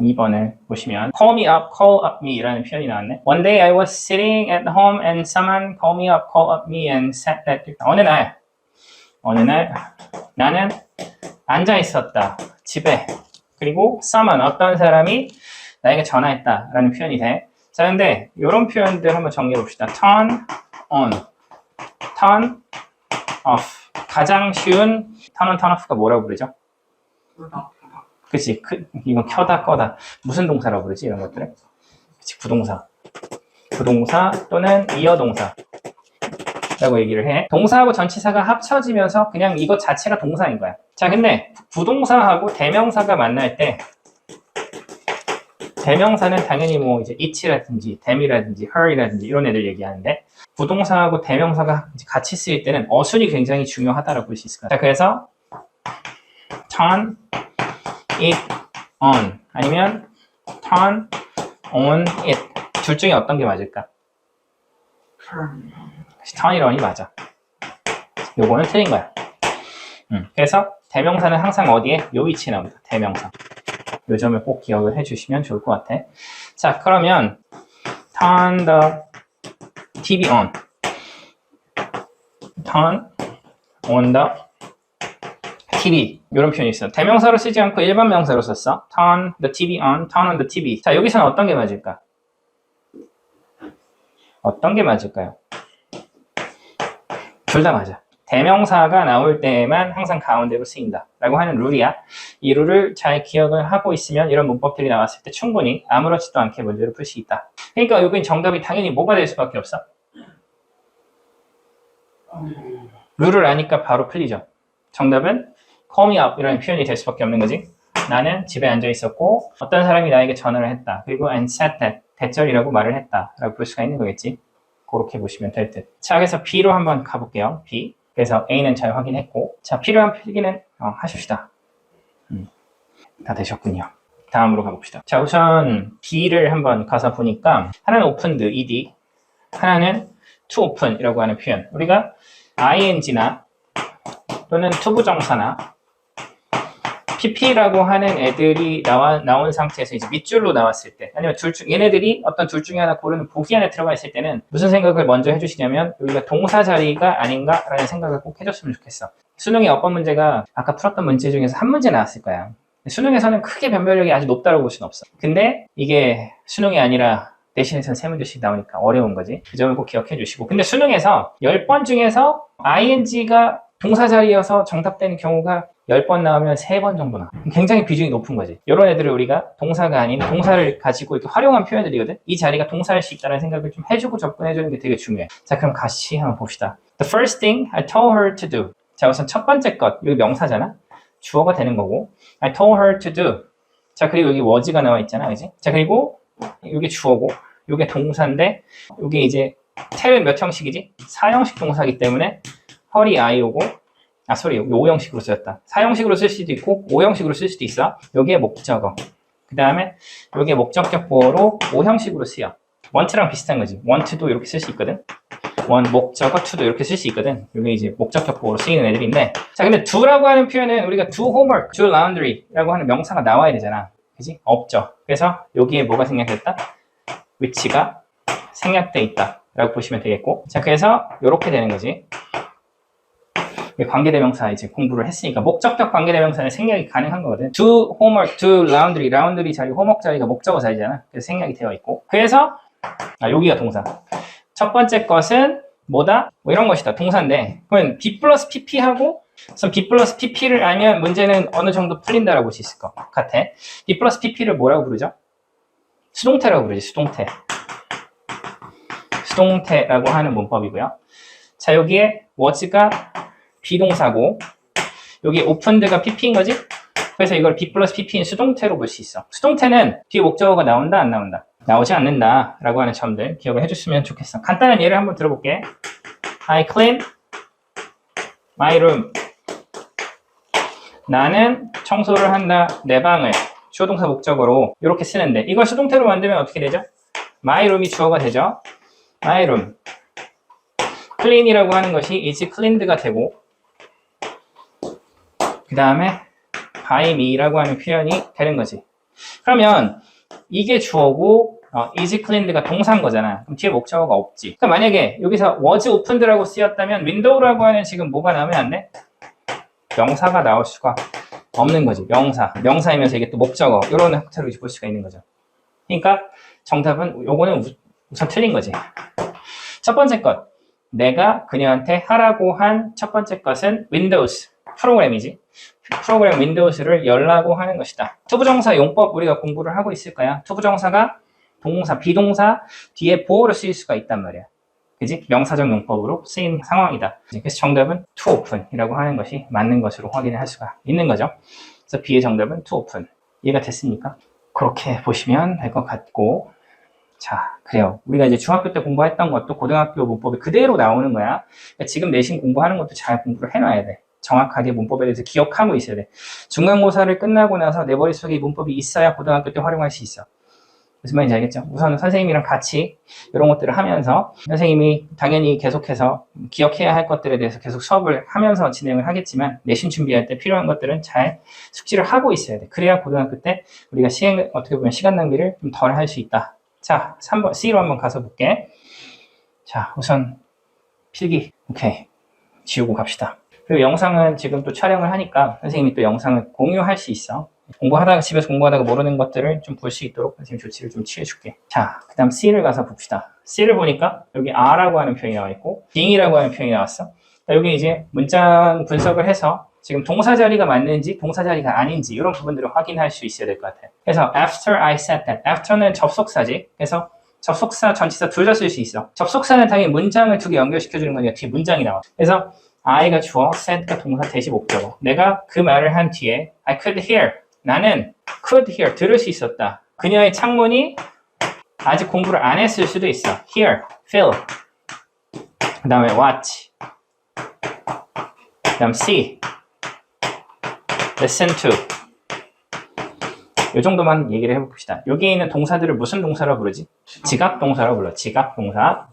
2번을 보시면 call me up, call up me 라는 표현이 나왔네. One day I was sitting at home and someone called me up, call up me and said that 어느 날 나는 앉아 있었다. 집에. 그리고 someone 어떤 사람이 나에게 전화했다 라는 표현이 돼. 자, 근데 이런 표현들 한번 정리해 봅시다. turn on, turn off. 가장 쉬운 turn on, turn off가 뭐라고 부르죠? 그치, 이건 켜다 꺼다 무슨 동사라고 부르지 이런 것들은? 그치, 부동사 또는 이어동사 라고 얘기를 해. 동사하고 전치사가 합쳐지면서 그냥 이것 자체가 동사인 거야. 자, 근데 부동사하고 대명사가 만날 때 대명사는 당연히 뭐 이제 it라든지 them이라든지 her이라든지 이런 애들 얘기하는데 부동사하고 대명사가 같이 쓰일 때는 어순이 굉장히 중요하다라고 볼 수 있을 거야. 자, 그래서 turn it on 아니면 turn on it 둘 중에 어떤 게 맞을까? turn it on이 맞아. 요거는 틀린 거야. 그래서 대명사는 항상 어디에? 요 위치에 나옵니다. 대명사. 요 점을 꼭 기억을 해주시면 좋을 것 같아. 자, 그러면 turn the TV on. turn on the TV 이런 표현이 있어. 대명사로 쓰지 않고 일반 명사로 썼어. turn the TV on, turn on the TV. 자, 여기서는 어떤 게 맞을까? 어떤 게 맞을까요? 둘 다 맞아. 대명사가 나올 때에만 항상 가운데로 쓰인다 라고 하는 룰이야. 이 룰을 잘 기억을 하고 있으면 이런 문법들이 나왔을 때 충분히 아무렇지도 않게 문제를 풀 수 있다. 그러니까 여기 정답이 당연히 뭐가 될 수밖에 없어? 룰을 아니까 바로 풀리죠. 정답은 call me up 이라는 표현이 될 수밖에 없는 거지. 나는 집에 앉아 있었고 어떤 사람이 나에게 전화를 했다. 그리고 and said that 대절이라고 말을 했다 라고 볼 수가 있는 거겠지. 그렇게 보시면 될 듯. 자, 그래서 B로 한번 가볼게요. B. 그래서 A는 잘 확인했고 자, 필요한 필기는 하십시다. 다 되셨군요. 다음으로 가봅시다. 자, 우선 B를 한번 가서 보니까 하나는 opened, ed 하나는 to open이라고 하는 표현. 우리가 ing나 또는 투부정사나 pp라고 하는 애들이 나온 상태에서 이제 밑줄로 나왔을 때 아니면 얘네들이 어떤 둘 중에 하나 고르는 보기 안에 들어가 있을 때는 무슨 생각을 먼저 해주시냐면 여기가 동사 자리가 아닌가라는 생각을 꼭 해줬으면 좋겠어. 수능의 어법 문제가 아까 풀었던 문제 중에서 한 문제 나왔을 거야. 수능에서는 크게 변별력이 아주 높다고 볼 수는 없어. 근데 이게 수능이 아니라 내신에서는 3문제씩 나오니까 어려운 거지. 그 점을 꼭 기억해 주시고. 근데 수능에서 10번 중에서 ing가 동사 자리여서 정답되는 경우가 10번 나오면 3번 정도 나와. 굉장히 비중이 높은 거지. 이런 애들을 우리가 동사가 아닌 동사를 가지고 이렇게 활용한 표현들이거든. 이 자리가 동사일 수 있다는 생각을 좀 해주고 접근해주는 게 되게 중요해. 자, 그럼 같이 한번 봅시다. The first thing I told her to do. 자, 우선 첫 번째 것. 여기 명사잖아. 주어가 되는 거고. I told her to do. 자, 그리고 여기 was가 나와 있잖아. 그지? 자, 그리고 이게 주어고 이게 동사인데 이게 이제 tell 몇 형식이지? 4형식 동사이기 때문에 허리 아이오고 여기 5형식으로 쓰였다. 4형식으로 쓸 수도 있고 5형식으로 쓸 수도 있어. 여기에 목적어. 그 다음에 여기에 목적격 보어로 5형식으로 쓰여. want랑 비슷한 거지. want도 이렇게 쓸 수 있거든. want, 목적어, to도 이렇게 쓸 수 있거든. 이게 이제 목적격 보어로 쓰이는 애들인데 자, 근데 do라고 하는 표현은 우리가 do homework, do laundry라고 하는 명사가 나와야 되잖아. 그지? 없죠. 그래서 여기에 뭐가 생략됐다? 위치가 생략돼 있다 라고 보시면 되겠고 자, 그래서 이렇게 되는 거지. 관계대명사 이제 공부를 했으니까 목적격 관계대명사는 생략이 가능한 거거든. do homework, do laundry, laundry 자리, homework 자리가 목적어 자리잖아. 그래서 생략이 되어 있고 그래서 여기가 동사. 첫 번째 것은 뭐다? 뭐 이런 것이다. 동사인데 그러면 B 플러스 PP하고 B 플러스 PP를 알면 문제는 어느 정도 풀린다라고 볼 수 있을 것 같아. B 플러스 PP를 뭐라고 부르죠? 수동태라고 부르지. 수동태라고 하는 문법이고요. 자, 여기에 was가 비동사고 여기 opened가 pp인 거지? 그래서 이걸 B 플러스 pp인 수동태로 볼 수 있어. 수동태는 뒤에 목적어가 나온다 안 나온다? 나오지 않는다 라고 하는 점들 기억을 해줬으면 좋겠어. 간단한 예를 한번 들어볼게. I clean my room. 나는 청소를 한다 내 방을 주어동사 목적어로 이렇게 쓰는데 이걸 수동태로 만들면 어떻게 되죠? my room이 주어가 되죠. my room clean이라고 하는 것이 is cleaned가 되고 그 다음에 by me라고 하는 표현이 되는 거지. 그러면 이게 주어고 is cleaned가 동사인 거잖아. 그럼 뒤에 목적어가 없지. 그러니까 만약에 여기서 was opened라고 쓰였다면 window라고 하는 지금 뭐가 나오면 안 돼? 명사가 나올 수가 없는 거지. 명사이면서 이게 또 목적어 이런 형태로 볼 수가 있는 거죠. 그러니까 정답은 요거는 우선 틀린 거지. 첫 번째 것, 내가 그녀한테 하라고 한 첫 번째 것은 Windows 프로그램이지. 프로그램 Windows를 열라고 하는 것이다. 투부정사 용법 우리가 공부를 하고 있을 거야. 투부정사가 동사, 비동사 뒤에 보호를 쓰일 수가 있단 말이야. 그지? 명사적 용법으로 쓰인 상황이다. 그래서 정답은 to open이라고 하는 것이 맞는 것으로 확인을 할 수가 있는 거죠. 그래서 B의 정답은 to open. 이해가 됐습니까? 그렇게 보시면 될 것 같고, 자, 그래요. 우리가 이제 중학교 때 공부했던 것도 고등학교 문법이 그대로 나오는 거야. 그러니까 지금 내신 공부하는 것도 잘 공부를 해놔야 돼. 정확하게 문법에 대해서 기억하고 있어야 돼. 중간고사를 끝나고 나서 내 머릿속에 이 문법이 있어야 고등학교 때 활용할 수 있어. 무슨 말인지 알겠죠? 우선 선생님이랑 같이 이런 것들을 하면서 선생님이 당연히 계속해서 기억해야 할 것들에 대해서 계속 수업을 하면서 진행을 하겠지만 내신 준비할 때 필요한 것들은 잘 숙지를 하고 있어야 돼. 그래야 고등학교 때 우리가 어떻게 보면 시간 낭비를 좀 덜 할 수 있다. 자, 3번 C로 한번 가서 볼게. 자, 우선 필기. 오케이. 지우고 갑시다. 그리고 영상은 지금 또 촬영을 하니까 선생님이 또 영상을 공유할 수 있어. 집에서 공부하다가 모르는 것들을 좀 볼 수 있도록 선생님 조치를 좀 취해줄게. 자, 그 다음 C를 가서 봅시다. C를 보니까 여기 R라고 하는 표현이 나와 있고 being이라고 하는 표현이 나왔어. 여기 이제 문장 분석을 해서 지금 동사 자리가 맞는지 동사 자리가 아닌지 이런 부분들을 확인할 수 있어야 될 것 같아요. 그래서 after I said that. after는 접속사지. 그래서 접속사, 전치사 둘 다 쓸 수 있어. 접속사는 당연히 문장을 두 개 연결시켜주는 거니까 뒤에 문장이 나와. 그래서 I가 주어, said가 동사 대시 목적어. 내가 그 말을 한 뒤에 I could hear. 나는 could hear. 들을 수 있었다. 그녀의 창문이 아직 공부를 안 했을 수도 있어. hear, feel. 그 다음에 watch. 그 다음 see. listen to. 이 정도만 얘기를 해봅시다. 여기 있는 동사들을 무슨 동사라고 부르지? 지각 동사라고 불러. 지각 동사.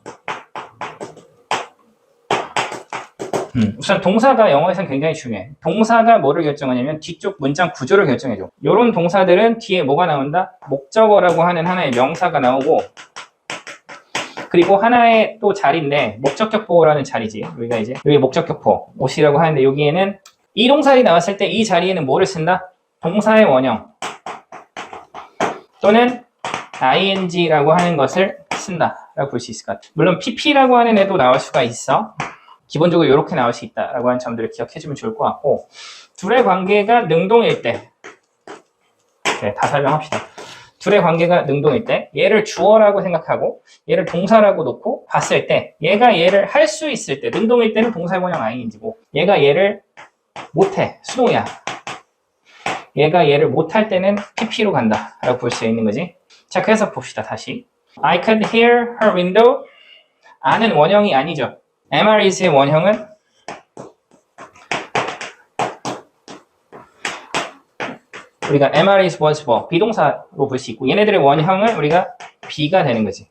우선 동사가 영어에서는 굉장히 중요해. 동사가 뭐를 결정하냐면 뒤쪽 문장 구조를 결정해줘. 이런 동사들은 뒤에 뭐가 나온다? 목적어라고 하는 하나의 명사가 나오고 그리고 하나의 또 자리인데 목적격보라는 자리지. 우리가 이제 여기 목적격보 옷이라고 하는데 여기에는 이 동사이 나왔을 때 이 자리에는 뭐를 쓴다? 동사의 원형 또는 ing라고 하는 것을 쓴다라고 볼 수 있을 것 같아. 물론 pp라고 하는 애도 나올 수가 있어. 기본적으로 이렇게 나올 수 있다라고 하는 점들을 기억해주면 좋을 것 같고 둘의 관계가 능동일 때 네, 다 설명합시다. 둘의 관계가 능동일 때 얘를 주어라고 생각하고 얘를 동사라고 놓고 봤을 때 얘가 얘를 할 수 있을 때 능동일 때는 동사의 원형 ing고 얘가 얘를 못해 수동이야. 얘가 얘를 못할 때는 pp로 간다 라고 볼 수 있는 거지. 자, 그래서 봅시다. 다시 I could hear her window. 아는 원형이 아니죠. MRES의 원형은 우리가 MRES was for 비동사로 볼 수 있고 얘네들의 원형은 우리가 be가 되는 거지.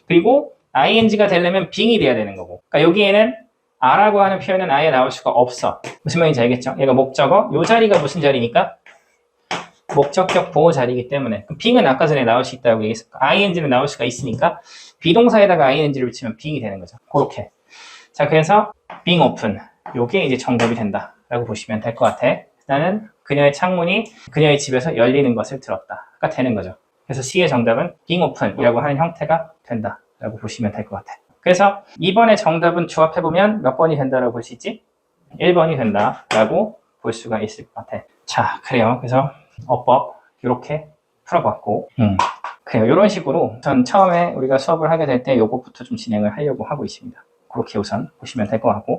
그리고 ing가 되려면 being이 돼야 되는 거고 그러니까 여기에는 R라고 하는 표현은 아예 나올 수가 없어. 무슨 말인지 알겠죠? 얘가 목적어, 요 자리가 무슨 자리니까? 목적격 보호 자리이기 때문에 being은 아까 전에 나올 수 있다고 얘기했었고 ing는 나올 수가 있으니까 비동사에다가 ing를 붙이면 being이 되는 거죠. 그렇게. 자, 그래서 being open. 요게 이제 정답이 된다 라고 보시면 될 것 같아. 나는 그녀의 창문이 그녀의 집에서 열리는 것을 들었다가 되는 거죠. 그래서 C의 정답은 being open 이라고 하는 형태가 된다 라고 보시면 될 것 같아. 그래서 2번의 정답은 조합해보면 몇 번이 된다라고 볼 수 있지? 1번이 된다라고 볼 수가 있을 것 같아. 자, 그래요. 그래서 어법 이렇게 풀어봤고 그래요. 이런 식으로 전 처음에 우리가 수업을 하게 될 때 요것부터 좀 진행을 하려고 하고 있습니다. 그렇게 우선 보시면 될 것 같고